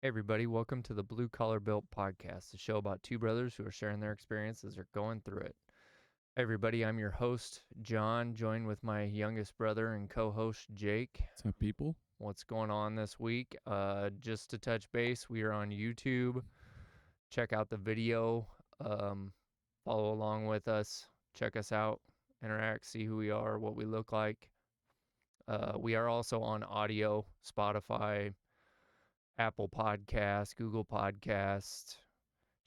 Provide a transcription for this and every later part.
Hey everybody, welcome to the Blue Collar Built podcast, a show about two brothers who are sharing their experiences or going through it. Hey everybody, I'm your host, John, joined with my youngest brother and co-host, Jake. What's up, people? What's going on this week? Just to touch base, we are on YouTube. Check out the video. Follow along with us. Check us out. Interact, see who we are, what we look like. We are also on audio, Spotify, Apple Podcasts, Google Podcasts,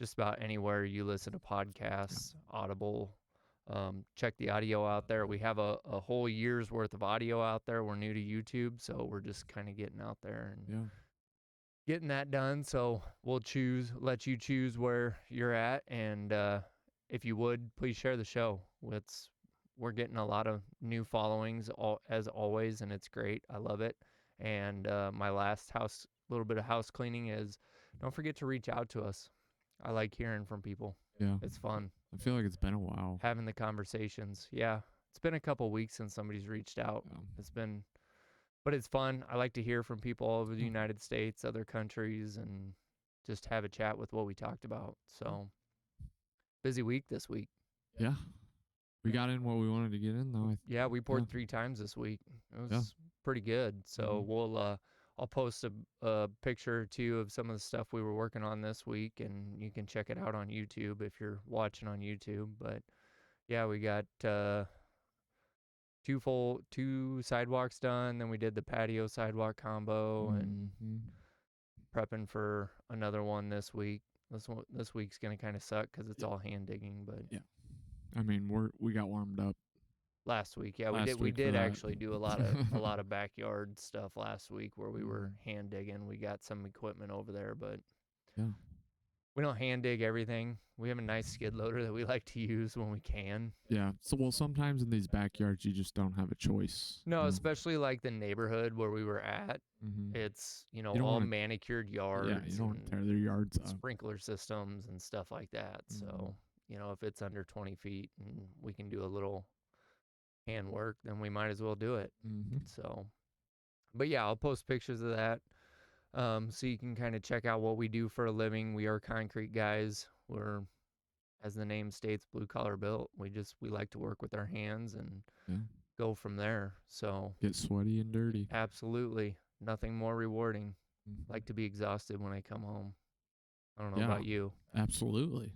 just about anywhere you listen to podcasts, Audible. Check the audio out there. We have a whole year's worth of audio out there. We're new to YouTube, so we're just kind of getting out there and getting that done. So we'll let you choose where you're at, and if you would, please share the show. We're getting a lot of new followings as always, and it's great. I love it. And my last little bit of house cleaning is, don't forget to reach out to us. I like hearing from people. Yeah. It's fun I feel like it's been a while. having the conversations. Yeah, it's been a couple weeks since somebody's reached out. Yeah. But it's fun. I like to hear from people all over the United States, other countries, and just have a chat with what we talked about. So busy week this week. Yeah. We got in what we wanted to get in, though. Yeah, we poured 3 times this week. It was pretty good. So I'll post a picture or two of some of the stuff we were working on this week, and you can check it out on YouTube if you're watching on YouTube. But yeah, we got two sidewalks done. Then we did the patio sidewalk combo and prepping for another one this week. This week's gonna kind of suck because it's all hand digging, but yeah. I mean, we got warmed up last week. Yeah, we did actually do a lot of backyard stuff last week where we were hand digging. We got some equipment over there, but yeah, we don't hand dig everything. We have a nice skid loader that we like to use when we can. Yeah. So sometimes in these backyards you just don't have a choice. No, especially like the neighborhood where we were at. It's all manicured yards. Yeah, you don't want to tear their yards up. Sprinkler systems and stuff like that. So if it's under 20 feet and we can do a little hand work, then we might as well do it. So, but yeah, I'll post pictures of that, so you can kind of check out what we do for a living. We are concrete guys. We're, as the name states, blue collar built. We like to work with our hands and go from there. So get sweaty and dirty. Absolutely, nothing more rewarding. Like to be exhausted when I come home. I don't know about you. Absolutely.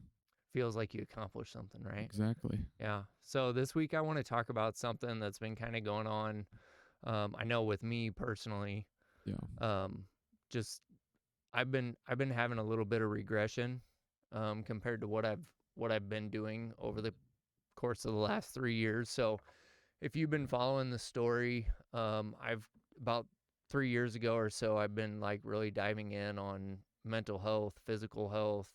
Feels like you accomplished something, right? Exactly. Yeah. So this week I want to talk about something that's been kind of going on. I know with me personally. Yeah. Just I've been having a little bit of regression, compared to what I've been doing over the course of the last 3 years. So if you've been following the story, I've about 3 years ago or so, I've been like really diving in on mental health, physical health,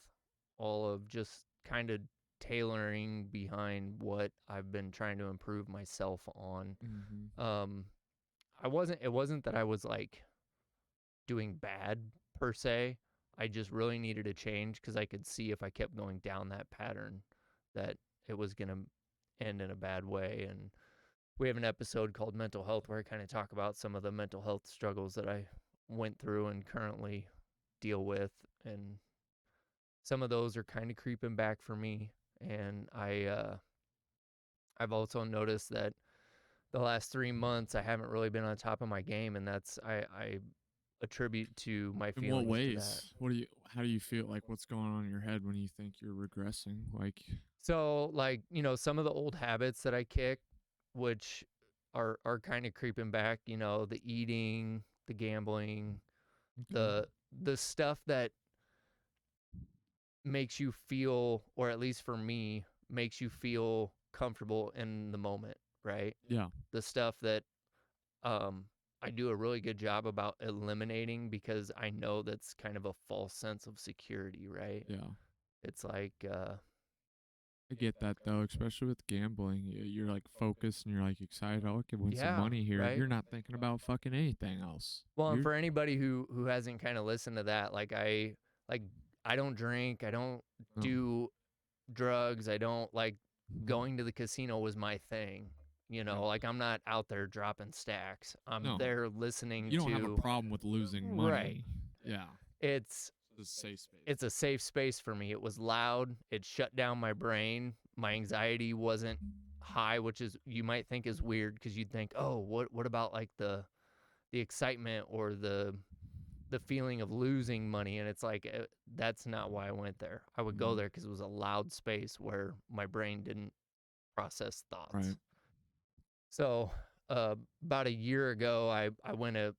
all of just kind of tailoring behind what I've been trying to improve myself on. It wasn't that I was like doing bad per se. I just really needed a change because I could see if I kept going down that pattern that it was going to end in a bad way. And we have an episode called Mental Health where I kind of talk about some of the mental health struggles that I went through and currently deal with. And some of those are kind of creeping back for me. And I've also noticed that the last 3 months I haven't really been on top of my game, and that's I attribute to my feelings. In what ways? How do you feel? Like, what's going on in your head when you think you're regressing? So some of the old habits that I kick, which are kind of creeping back, the eating, the gambling, the stuff that makes you feel, or at least for me, makes you feel comfortable in the moment, right? Yeah. The stuff that I do a really good job about eliminating because I know that's kind of a false sense of security, right? Yeah. It's like I get that though, especially with gambling. You're like focused and you're like excited. Oh, I can win some money here. Right? You're not thinking about fucking anything else. Well, and for anybody who hasn't kind of listened to that, I don't drink, I don't do drugs, I don't like going to the casino was my thing. Like I'm not out there dropping stacks. I'm there listening to. You don't have a problem with losing money. Right. Yeah. it's It's a safe space. it's a safe space for me. It was loud. It shut down my brain. My anxiety wasn't high, which is you might think is weird because you'd think, oh, what about like the excitement or the feeling of losing money? And it's like that's not why I went there. I would go Mhm. there because it was a loud space where my brain didn't process thoughts. Right. So about a year ago, I went a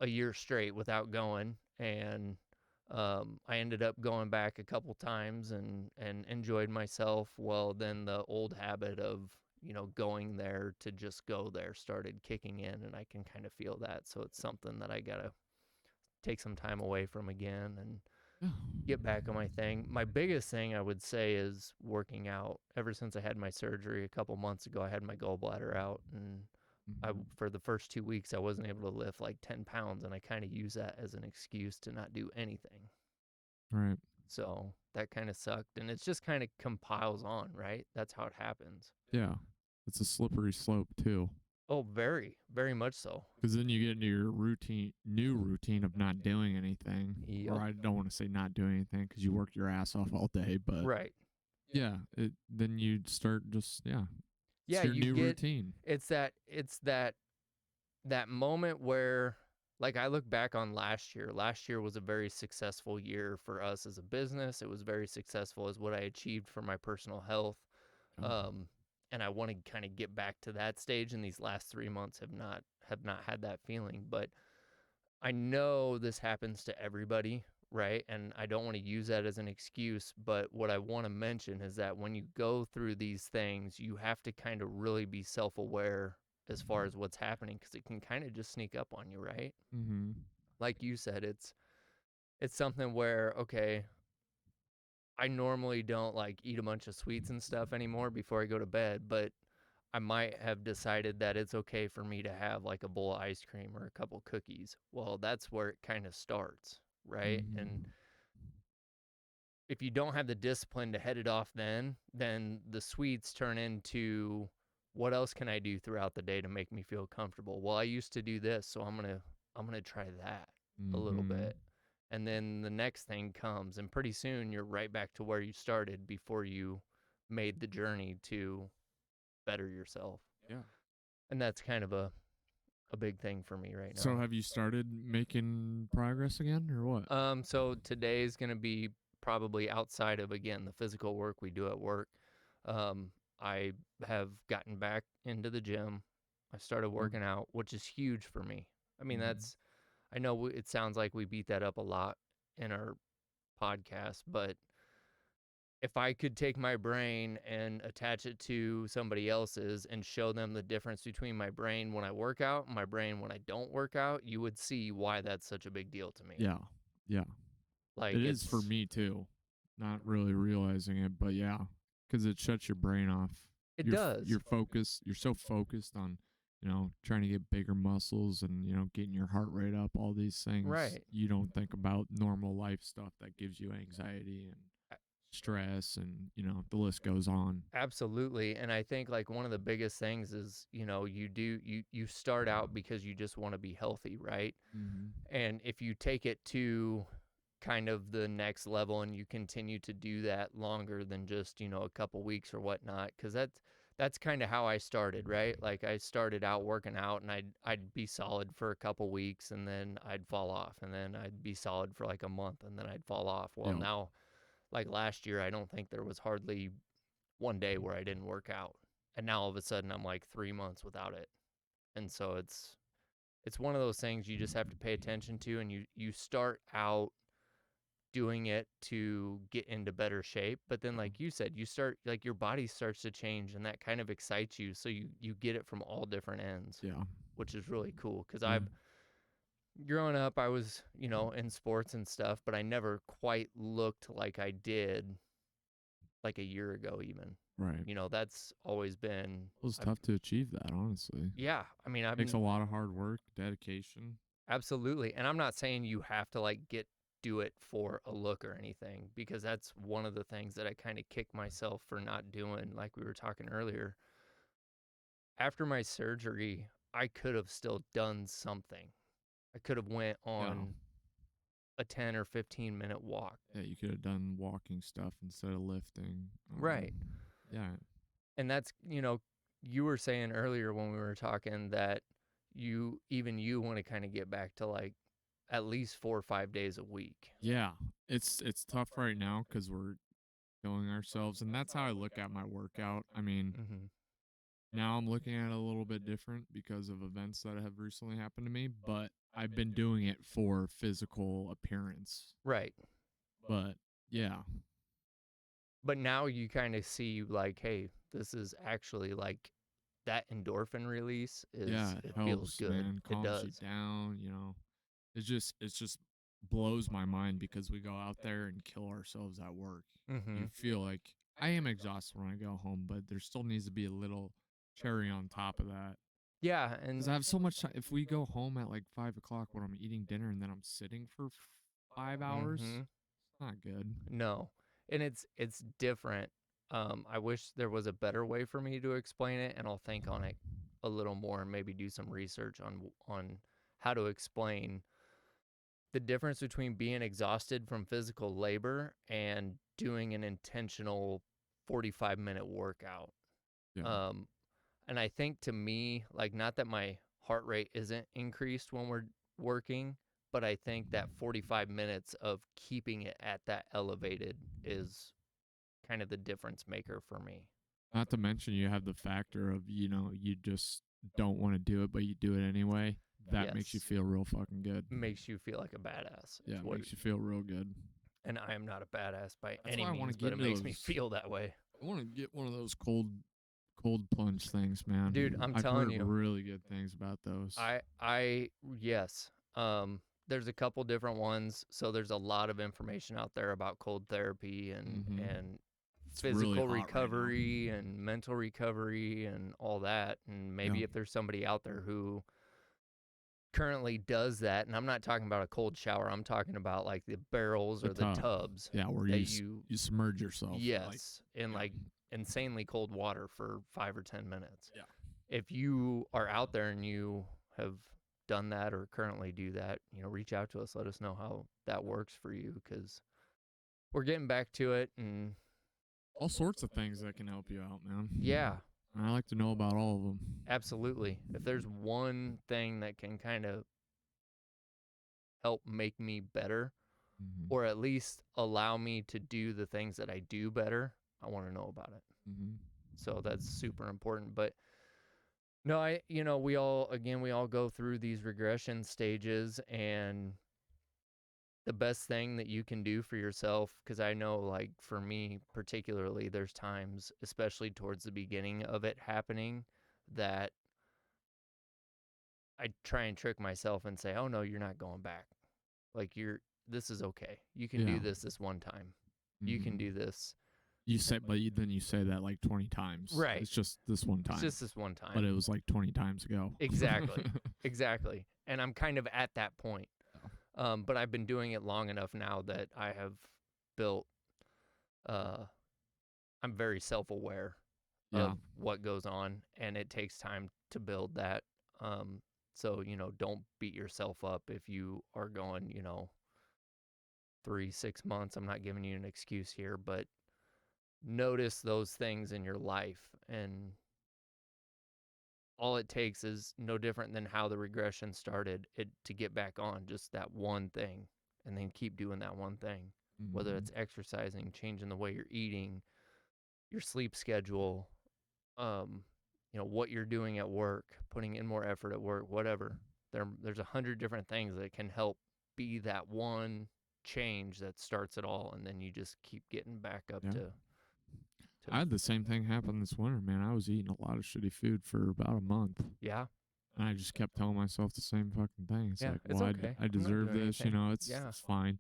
year straight without going, and I ended up going back a couple times and enjoyed myself. Well, then the old habit of going there to just go there started kicking in, and I can kind of feel that. So it's something that I gotta take some time away from again and Yeah. get back on my thing. My biggest thing I would say is working out. Ever since I had my surgery a couple months ago, I had my gallbladder out, and Mhm. for the first 2 weeks I wasn't able to lift like 10 pounds, and I kind of use that as an excuse to not do anything. Right. So that kind of sucked, and it's just kind of compiles on, right? That's how it happens. Yeah. It's a slippery slope too. Oh, very, very much so. Because then you get into your new routine of not doing anything. Or Yep. I don't want to say not doing anything because you work your ass off all day, but Right. yeah, then you start just, yeah, it's Yeah, your you new get routine. it's that moment where, like, I look back on last year. Last year was a very successful year for us as a business. It was very successful as what I achieved for my personal health. Yeah. Um, and I want to kind of get back to that stage. And these last 3 months have not had that feeling. But I know this happens to everybody, right? And I don't want to use that as an excuse. But what I want to mention is that when you go through these things, you have to kind of really be self aware as far as what's happening, because it can kind of just sneak up on you, right? Mm-hmm. Like you said, it's something where, okay, I normally don't like eat a bunch of sweets and stuff anymore before I go to bed, but I might have decided that it's okay for me to have like a bowl of ice cream or a couple cookies. Well, that's where it kind of starts, right? And Mm-hmm. if you don't have the discipline to head it off, then the sweets turn into, what else can I do throughout the day to make me feel comfortable? Well, I used to do this, so I'm going to try that a little Mm-hmm. bit. And then the next thing comes, and pretty soon you're right back to where you started before you made the journey to better yourself. Yeah. And that's kind of a big thing for me right So now. have you started making progress again or what? So today is going to be probably outside of, again, the physical work we do at work. Um, I have gotten back into the gym. I started Um, working out, which is huge for me. I mean, mhm. I know it sounds like we beat that up a lot in our podcast, but if I could take my brain and attach it to somebody else's and show them the difference between my brain when I work out and my brain when I don't work out, you would see why that's such a big deal to me. Yeah. Yeah. Like, It is for me too. Not really realizing it, but yeah, because it shuts your brain off. it does. You're focused. You're so focused on, trying to get bigger muscles and getting your heart rate up. All these things Right. you don't think about normal life stuff that gives you anxiety and stress, and the list goes on. Absolutely. And I think like one of the biggest things is, you start out because you just want to be healthy, right? Mm-hmm. And if you take it to kind of the next level and you continue to do that longer than just, a couple weeks or whatnot, because that's kind of how I started, right? Like I started out working out, and I'd be solid for a couple weeks, and then I'd fall off, and then I'd be solid for like a month, and then I'd fall off. Well, Yeah. now, like last year, I don't think there was hardly one day where I didn't work out. And now all of a sudden I'm like 3 months without it. And so it's one of those things you just have to pay attention to, and you start out doing it to get into better shape, but then Yeah. like you said, you start, like, your body starts to change, and that kind of excites you, so you get it from all different ends, Yeah. which is really cool. Because Yeah. I've growing up, I was, in sports and stuff, but I never quite looked like I did like a year ago even. Right. That's always been, It was tough to achieve that, honestly. yeah, I mean, I've Takes a been, lot of hard work, dedication. absolutely. And I'm not saying you have to like do it for a look or anything, because that's one of the things that I kind of kick myself for not doing, like we were talking earlier. After my surgery, I could have still done something. I could have went Yeah. on a 10 or 15-minute walk. Yeah, you could have done walking stuff instead of lifting. Right. Yeah. And that's, you were saying earlier when we were talking that you want to kind of get back to like at least 4 or 5 days a week. Yeah. It's tough right now because we're killing ourselves, and that's how I look at my workout. I mean, Mm-hmm. now I'm looking at it a little bit different because of events that have recently happened to me, but I've been doing it for physical appearance. Right. But yeah, But now you kind of see like, hey, this is actually like that endorphin release yeah, it it feels helps, good. man. It Calms you does. down, you know. It just blows my mind because we go out there and kill ourselves at work. Mm-hmm. You feel like I am exhausted when I go home, but there still needs to be a little cherry on top of that. Yeah, Because and I have so much time. If we go home at like 5 o'clock when I'm eating dinner and then I'm sitting for 5 hours, mm-hmm. it's not good. No. And it's different. I wish there was a better way for me to explain it, and I'll think on it a little more and maybe do some research on how to explain the difference between being exhausted from physical labor and doing an intentional 45-minute workout. Yeah. Um, and I think to me, like, not that my heart rate isn't increased when we're working, but I think that 45 minutes of keeping it at that elevated is kind of the difference maker for me. Not to mention you have the factor of, you just don't want to do it, but you do it anyway. That makes you Yes. feel real fucking good. Makes you feel like a badass. Yeah, it makes you feel real good. And I am not a badass by That's any why I want to means, but get it into makes me those. feel that way. I want to get one of those cold plunge things, man. Dude, I'm I've telling heard you, really good things about those. I yes. There's a couple different ones, so there's a lot of information out there about cold therapy Mm-hmm. and It's really physical hot right now. recovery and mental recovery and all that. And Yeah. maybe if there's somebody out there who currently does that, and I'm not talking about a cold shower, I'm talking about like the barrels The or the tub. tubs Yeah, where that you submerge yourself. yes, in yeah. like insanely cold water for 5 or 10 minutes. Yeah. If you are out there and you have done that or currently do that, reach out to us. Let us know how that works for you, because we're getting back to it. And All sorts of things that can help you out, man. yeah, I like to know about all of them. absolutely. If there's one thing that can kind of help make me better, Mm-hmm. or at least allow me to do the things that I do better, I want to know about it. Mm-hmm. So that's super important. But no, we all go through these regression stages, and the best thing that you can do for yourself, because I know, like, for me particularly, there's times, especially towards the beginning of it happening, that I try and trick myself and say, oh no, you're not going back. Like, this is okay. You can Yeah. do this one time. You Mm-hmm. can do this. You say, but then you say that like 20 times. Right. It's just this one time. It's just this one time. But it was like 20 times ago. Exactly. Exactly. And I'm kind of at that point. But I've been doing it long enough now that I have built, I'm very self-aware Yeah. of what goes on, and it takes time to build that. So, don't beat yourself up if you are going, 3, 6 months. I'm not giving you an excuse here, but notice those things in your life, and all it takes is no different than how the regression started, it to get back on just that one thing, and then keep doing that one thing, whether Mm-hmm. it's exercising, changing the way you're eating, your sleep schedule, um, what you're doing at work, putting in more effort at work, whatever. There's 100 different things that can help be that one change that starts it all, and then you just keep getting back up Yeah. to I had the same thing happen this winter, man. I was eating a lot of shitty food for about a month. yeah. And I just kept telling myself the same fucking thing. It's Yeah, like, it's well, okay. I I'm not deserve doing this. anything. It's, Yeah. it's fine.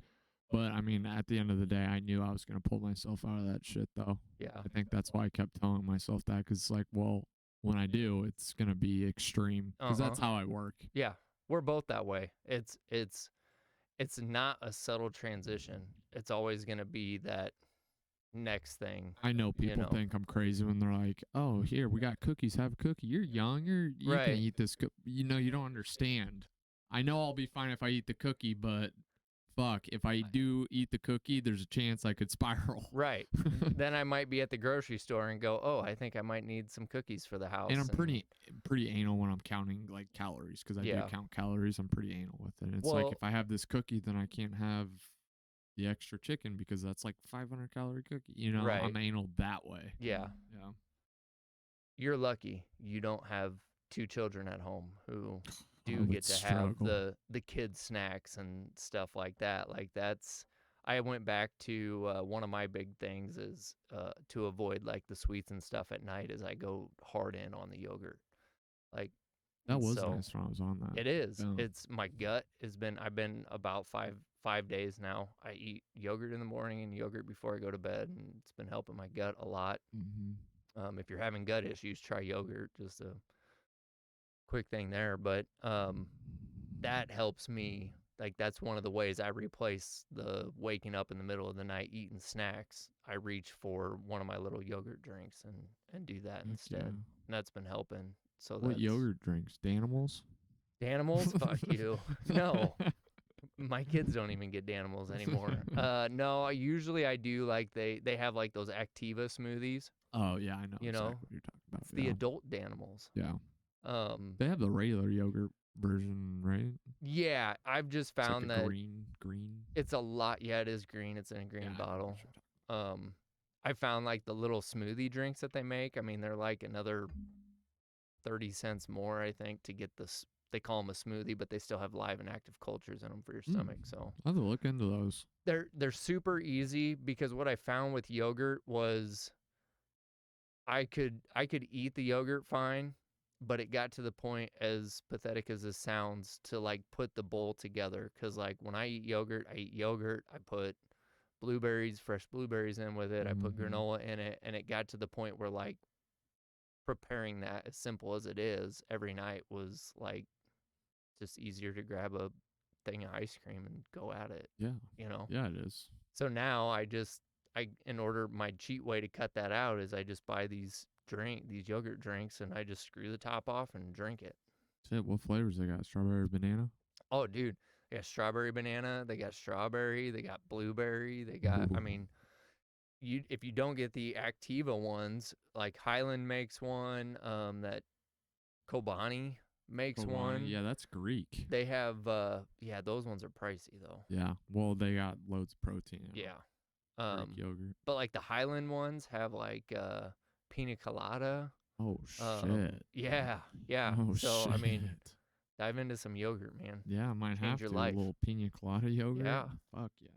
But I mean, at the end of the day, I knew I was going to pull myself out of that shit, though. Yeah. I think that's why I kept telling myself that, because it's like, well, when I do, it's going to be extreme, because that's how I work. Yeah. We're both that way. It's not a subtle transition. It's always going to be that next thing. I know people think I'm crazy when they're like, "Oh, here we got cookies. Have a cookie. You're young. You can eat this. You don't understand. I know I'll be fine if I eat the cookie, but fuck, if I do eat the cookie, there's a chance I could spiral. Right. Then I might be at the grocery store and go, oh, I think I might need some cookies for the house. And I'm pretty anal when I'm counting like calories, because I do count calories. I'm pretty anal with it. It's like, if I have this cookie, then I can't have the extra chicken because that's like 500 calorie cookie. You know, Right. I'm anal that way. Yeah. Yeah. You're lucky you don't have 2 children at home who do would get to have struggle. the kids snacks and stuff like that. Like that's I went back to one of my big things is to avoid like the sweets and stuff at night as I go hard in on the yogurt. Like That was so nice when I was on that. it is. Yeah. It's my gut has been I've been about 5 days now. I eat yogurt in the morning and yogurt before I go to bed, and it's been helping my gut a lot. If you're having gut issues, try yogurt. Just a quick thing there, but that helps me. Like that's one of the ways I replace the waking up in the middle of the night eating snacks. I reach for one of my little yogurt drinks and do that instead. Yeah. And that's been helping. So what yogurt drinks? Danimals? Danimals? Fuck you. No. My kids don't even get Danimals anymore. No, usually I do like they have like those Activa smoothies. Oh yeah, I know. You exactly know, what you're talking about. it's the adult Danimals. Yeah. They have the regular yogurt version, right? Yeah, I've just It's found like a that green. it's a lot. Yeah, it is green. It's in a green bottle. I found like the little smoothie drinks that they make. I mean, they're like another 30 cents more, I think, to get this. They call them a smoothie, but they still have live and active cultures in them for your stomach. So I'll have to look into those. They're super easy because what I found with yogurt was I could eat the yogurt fine, but it got to the point, as pathetic as this sounds, to like put the bowl together. Cause like when I eat yogurt, I put fresh blueberries in with it. I put granola in it, and it got to the point where like preparing that, as simple as it is, every night was like just easier to grab a thing of ice cream and go at it. Yeah. You know? Yeah, it is. So now in order, my cheat way to cut that out is I just buy these yogurt drinks, and I just screw the top off and drink it. Shit, what flavors they got? Strawberry, banana? Oh, dude. They got strawberry banana, they got strawberry, they got blueberry, they got, I mean, if you don't get the Activa ones, like Highland makes one, that Kobani makes one. Yeah, that's Greek. They have, yeah, those ones are pricey though. Yeah, well, they got loads of protein. Yeah. Greek yogurt. But like the Highland ones have like pina colada. Oh shit. Yeah. Oh so shit. I mean, dive into some yogurt, man. Yeah, I might have your to. life. A little pina colada yogurt. Yeah. Fuck yeah.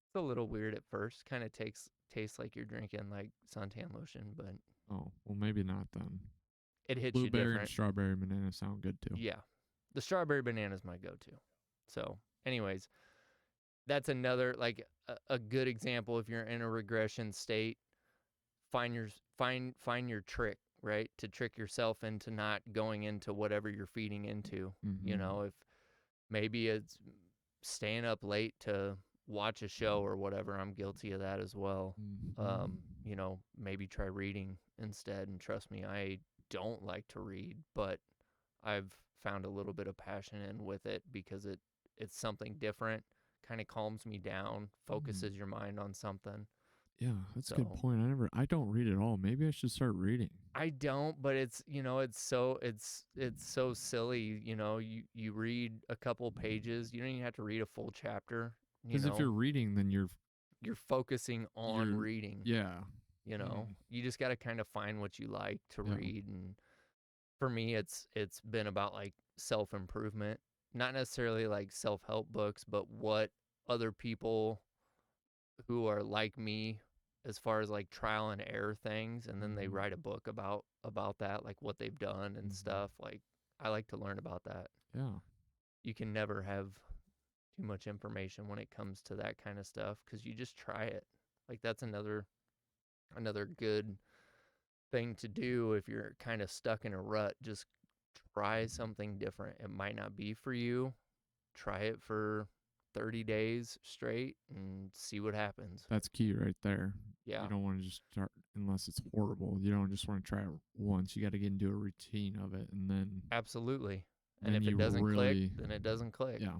It's a little weird at first. Kind of tastes like you're drinking like suntan lotion, but oh well, maybe not then. It hits you different. Blueberry and strawberry banana sound good too. Yeah, the strawberry banana is my go-to. So, anyways, that's another like a good example. If you're in a regression state, find your trick, right, to trick yourself into not going into whatever you're feeding into. You know, if maybe it's staying up late to watch a show or whatever, I'm guilty of that as well. You know, maybe try reading instead, and trust me, I don't like to read, but I've found a little bit of passion in with it because it's something different, kind of calms me down, focuses your mind on something. Yeah, that's a good point. I don't read at all. Maybe I should start reading. I don't, but it's, you know, it's so silly. You know, you read a couple pages, you don't even have to read a full chapter. Because if you're reading, then you're focusing on reading. Yeah. You know, you just got to kind of find what you like to read. And for me, it's been about like self-improvement, not necessarily like self-help books, but what other people who are like me, as far as like trial and error things, and then they write a book about that, like what they've done and stuff. Like I like to learn about that. Yeah. You can never have too much information when it comes to that kind of stuff, because you just try it. Like that's another good thing to do if you're kind of stuck in a rut. Just try something different. It might not be for you. Try it for 30 days straight and see what happens. That's key right there. Yeah. You don't want to just start unless it's horrible. You don't just want to try it once. You got to get into a routine of it, and then absolutely. And if it doesn't click, then it doesn't click. Yeah.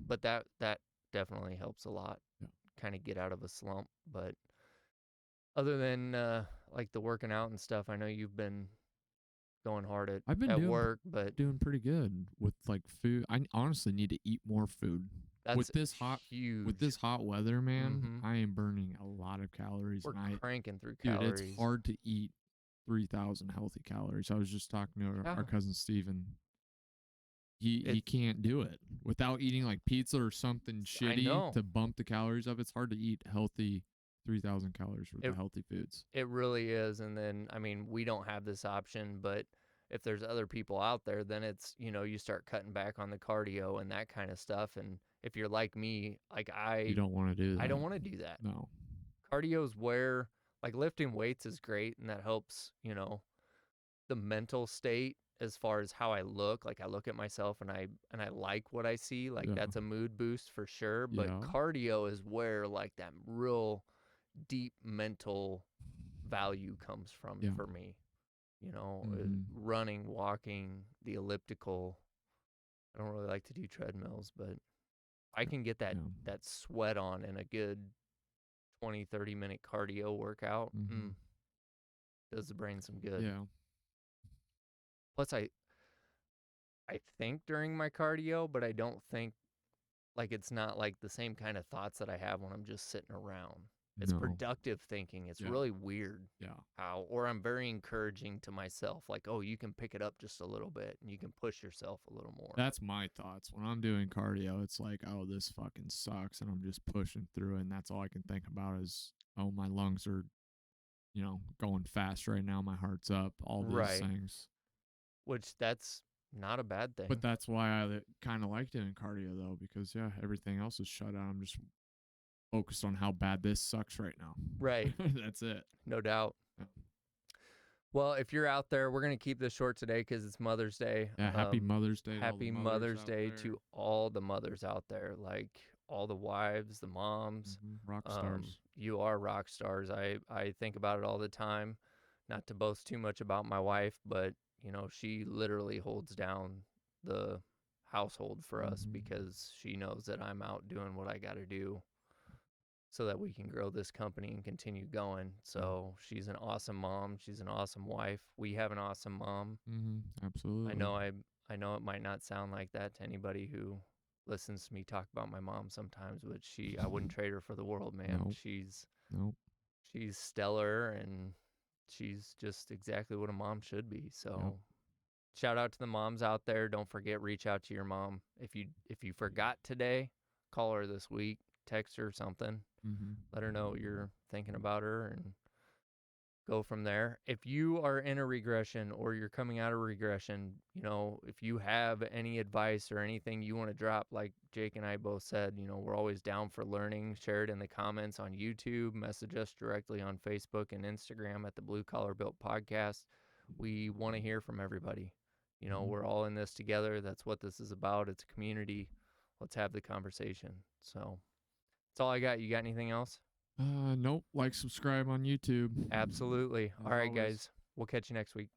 But that definitely helps a lot. Yeah. Kind of get out of a slump. But other than like the working out and stuff, I know you've been going hard I've been at work, but doing pretty good with like food. I honestly need to eat more food. that's With this hot huge. weather, man, Mm-hmm. I am burning a lot of calories. We're And cranking through dude, it's calories. hard to eat 3,000 healthy calories. I was just talking to Yeah. our cousin Steven. He can't do it without eating like pizza or something shitty to bump the calories up. It's hard to eat healthy 3,000 calories worth of healthy foods. It really is. And then, I mean, we don't have this option, but if there's other people out there, then it's, you start cutting back on the cardio and that kind of stuff. And if you're like me, like you don't want to do that. I don't want to do that. No. Cardio is where, like, lifting weights is great and that helps, the mental state as far as how I look. Like, I look at myself and I like what I see. Like, that's a mood boost for sure. But cardio is where, like, that real deep mental value comes from for me. Running, walking, the elliptical. I don't really like to do treadmills, but I can get that sweat on in a good 20-30 minute cardio workout. Does the brain some good. Yeah. Plus I think during my cardio, but I don't think, like, it's not like the same kind of thoughts that I have when I'm just sitting around. It's productive thinking. It's really weird. Yeah. Or I'm very encouraging to myself. Like, oh, you can pick it up just a little bit and you can push yourself a little more. That's my thoughts. When I'm doing cardio, it's like, oh, this fucking sucks. And I'm just pushing through it. And that's all I can think about is, oh, my lungs are, going fast right now. My heart's up. All these things. Which that's not a bad thing. But that's why I kind of like doing cardio, though, because, everything else is shut out. I'm just focused on how bad this sucks right now. Right. That's it. No doubt. Yeah. Well, if you're out there, we're going to keep this short today because it's Mother's Day. Yeah, happy Mother's Day. Happy Mother's Day to all the mothers out there, like all the wives, the moms. Rock stars. You are rock stars. I think about it all the time. Not to boast too much about my wife, but, she literally holds down the household for us because she knows that I'm out doing what I got to do so that we can grow this company and continue going. So she's an awesome mom. She's an awesome wife. We have an awesome mom. Absolutely. I know it might not sound like that to anybody who listens to me talk about my mom sometimes, but I wouldn't trade her for the world, man. Nope. She's stellar and she's just exactly what a mom should be. So shout out to the moms out there. Don't forget, reach out to your mom. If you forgot today, call her this week. Text her something, let her know what you're thinking about her, and go from there. If you are in a regression or you're coming out of regression, if you have any advice or anything you want to drop, like Jake and I both said, we're always down for learning. Share it in the comments on YouTube, message us directly on Facebook and Instagram at the Blue Collar Built Podcast. We want to hear from everybody. We're all in this together. That's what this is about. It's a community. Let's have the conversation. So that's all I got. You got anything else? Nope. Like, subscribe on YouTube. Absolutely. All right, guys. We'll catch you next week.